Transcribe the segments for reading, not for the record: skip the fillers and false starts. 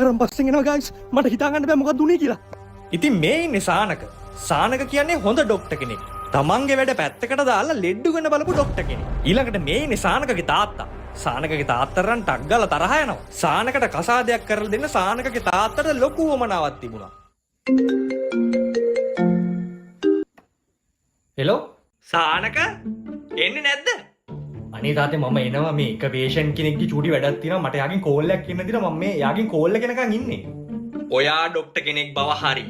කරන් බස්සෙන් එනවා ගයිස්. මට හිතා ගන්න බෑ මොකක්ද උනේ කියලා. ඉතින් මේ ඉන්නේ සානක. සානක කියන්නේ හොඳ ડોක්ටර් කෙනෙක්. තමන්ගේ වැඩ පැත්තකට දාලා ලෙඩ්ඩු ගන්න බලපු ડોක්ටර් කෙනෙක්. ඊළඟට මේ ඉන්නේ සානකගේ තාත්තා. සානකගේ තාත්තරන් ටක් ගාලා තරහ යනවා. සානකට කසාදයක් කරලා දෙන්න සානකගේ තාත්තට ලොකු වමනාවක් තිබුණා. හෙලෝ සානක එන්නේ නැද්ද? අනේ තාත්තේ මම එනවා මේ එක පේෂන්ට් කෙනෙක්ගේ චූටි වැඩක් තියෙනවා මට යාගෙන් කෝල් එකක් එන්න දිනවා මම මේ යාගෙන් කෝල් එක එනකන් ඉන්නේ. ඔයා ડોක්ටර් කෙනෙක් බව හරි.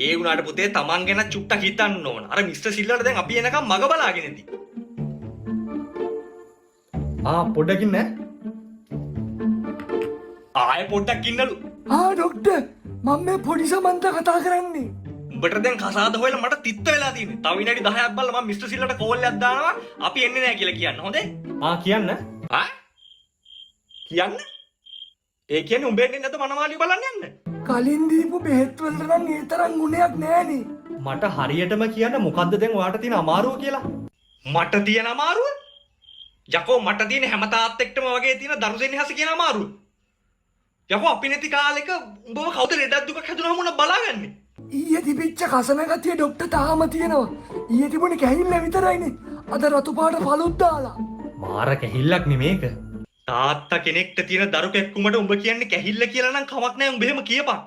ඒ වුණාට පුතේ තමන් ගැන චුට්ටක් හිතන්න ඕන. අර මිස්ටර් සිල්ලාට දැන් අපි එනකම් මග බලාගෙන ඉඳි. පොඩ්ඩකින් නෑ. ආයෙ පොඩ්ඩක් ඉන්නලු. ડોක්ටර් මම මේ පොඩි සමන්ත කතා කරන්නේ. උඹට දැන් කසාද හොයලා මට තිත්ත වෙලා තියෙන්නේ. තව විනාඩි 10ක් බලලා මම මිස්ටර් සිල්ලාට කෝල් එකක් දානවා. අපි එන්නේ නැහැ කියලා කියන්න. හොඳේ? කියන්න. කියන්න? ඒ කියන්නේ උඹ එන්නේ නැත මනමාලිය බලන්න යන්න. කලින් දීපු බෙහෙත් වලට නම් ඒ තරම් ගුණයක් නෑනේ. මට හරියටම කියන්න මොකද්ද දැන් ඔයාට තියෙන අමාරුව කියලා. මට තියෙන අමාරුව? යකෝ මට තියෙන හැම තාත් එක්කම වගේ තියෙන දරුසෙන්හස කියන අමාරුව. යකෝ අපි නැති කාලෙක උඹව කවුද ලෙඩක් දුකක් හැදුනම උන බලාගන්නේ. ඊයේ තිබිච්ච කසන ගතිය ડોක්ටර් තාම තියෙනවා. ඊයේ තිබුණේ කැහිල්ල විතරයිනේ. අද රතු පාට පළුත් දාලා. මාර කැහිල්ලක් නේ මේක. තාත්තා කෙනෙක්ට තියෙන දරු කැක්කුමට උඹ කියන්නේ කැහිල්ල කියලා නම් කමක් නැහැ උඹ එහෙම කියපන්.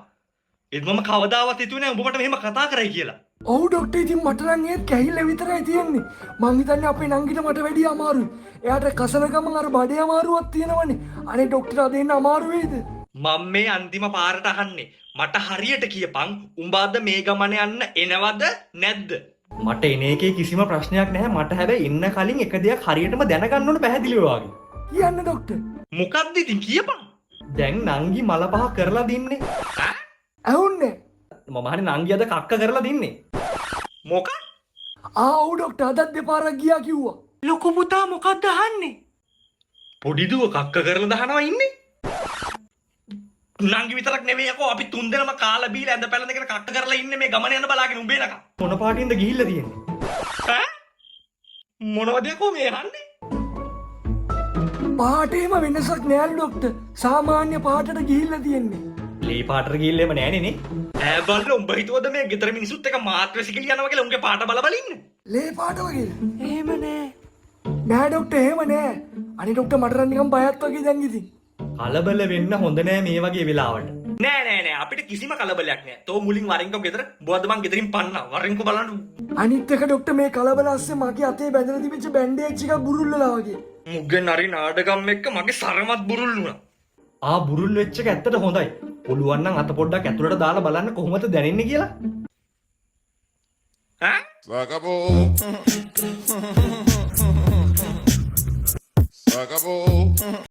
ඒත් මම කවදාවත් හිතුවේ නැහැ උඹට මෙහෙම කතා කරයි කියලා. ඔව් ડોක්ටර් ඉතින් මට නම් ඒත් කැහිල්ල විතරයි තියෙන්නේ. මං හිතන්නේ අපේ නංගිට මට වැඩිය අමාරුයි. එයාට කසන ගමන් අර බඩේ අමාරුවක් තියෙනවනේ. අනේ ડોක්ටර් අද එන්න අමාරු වෙයිද? මම මේ අන්තිම පාරට අහන්නේ. මට හරියට කියපන් උඹ අද මේ ගමන යන්න එනවද නැද්ද? මට එන එකේ කිසිම ප්‍රශ්නයක් නැහැ. මට හැබැයි එන්න කලින් එක දෙයක් හරියටම දැනගන්න ඕන පැහැදිලිව වගේ. කියන්න ડોක්ටර්. මොකක්ද ඉතින් කියපන්. දැන් නංගි මල පහ කරලා දින්නේ. ඇහුන්නේ? මම හරි නංගි අද කක්ක කරලා දින්නේ. මොකක්? ඔව් ડોක්ටර් අදත් දෙපාරක් ගියා කිව්වා. ලොකු පුතා මොකක්ද අහන්නේ? පොඩි දුව කක්ක කරලා දහනවා ඉන්නේ. නංගි විතරක් නෙවෙයි යකෝ අපි තුන් දෙනාම කාලා බීලා ඇඳ පැළඳගෙන කක්ක කරලා ඉන්නේ මේ ගමන යන බලාගෙන උඹේ නක. මොන පාටින්ද ගිහිල්ලා තියෙන්නේ? මොනවද යකෝ මේ අහන්නේ? පාටේම වෙනසක් නෑලු ડોක්ටර්. සාමාන්‍ය පාටට ගිහිල්ලා තියෙන්නේ. ලේ පාටට ගිහිල්ලා එම නෑනේ නේ. බල්ල උඹ හිතුවද මේ ගෙදර මිනිසුත් එක මාත් වැසිකිලි යනවා කියලා උන්ගේ පාට බල බල ඉන්නේ? ලේ පාට වගේ. එහෙම නෑ. නෑ ડોක්ටර් එහෙම නෑ. අනේ ડોක්ටර් මට නම් නිකන් බයත් වගේ දැන් ඉතින්. කලබල වෙන්න හොඳ නෑ මේ වගේ වෙලාවට. නෑ අපිට කිසිම කලබලයක් නෑ. තෝ මුලින් වරින්කෝ ගෙදර බොද්ද මං ගෙදරින් පන්නා. වරින්කෝ බලන්න. අනිත් එක ડોක්ටර් මේ කලබල ඇස්සේ මගේ අතේ බැඳලා තිබිච්ච බැන්ඩේජ් එක බුරුල් වෙලා වගේ. මුගෙන් හරි නාඩගම් එක්ක මගේ සරමත් බුරුල් වුණා. බුරුල් වෙච්ච එක ඇත්තට හොඳයි. පුළුවන් නම් අත පොඩ්ඩක් ඇතුළට දාලා බලන්න කොහොමද දැනෙන්නේ කියලා. Acabó.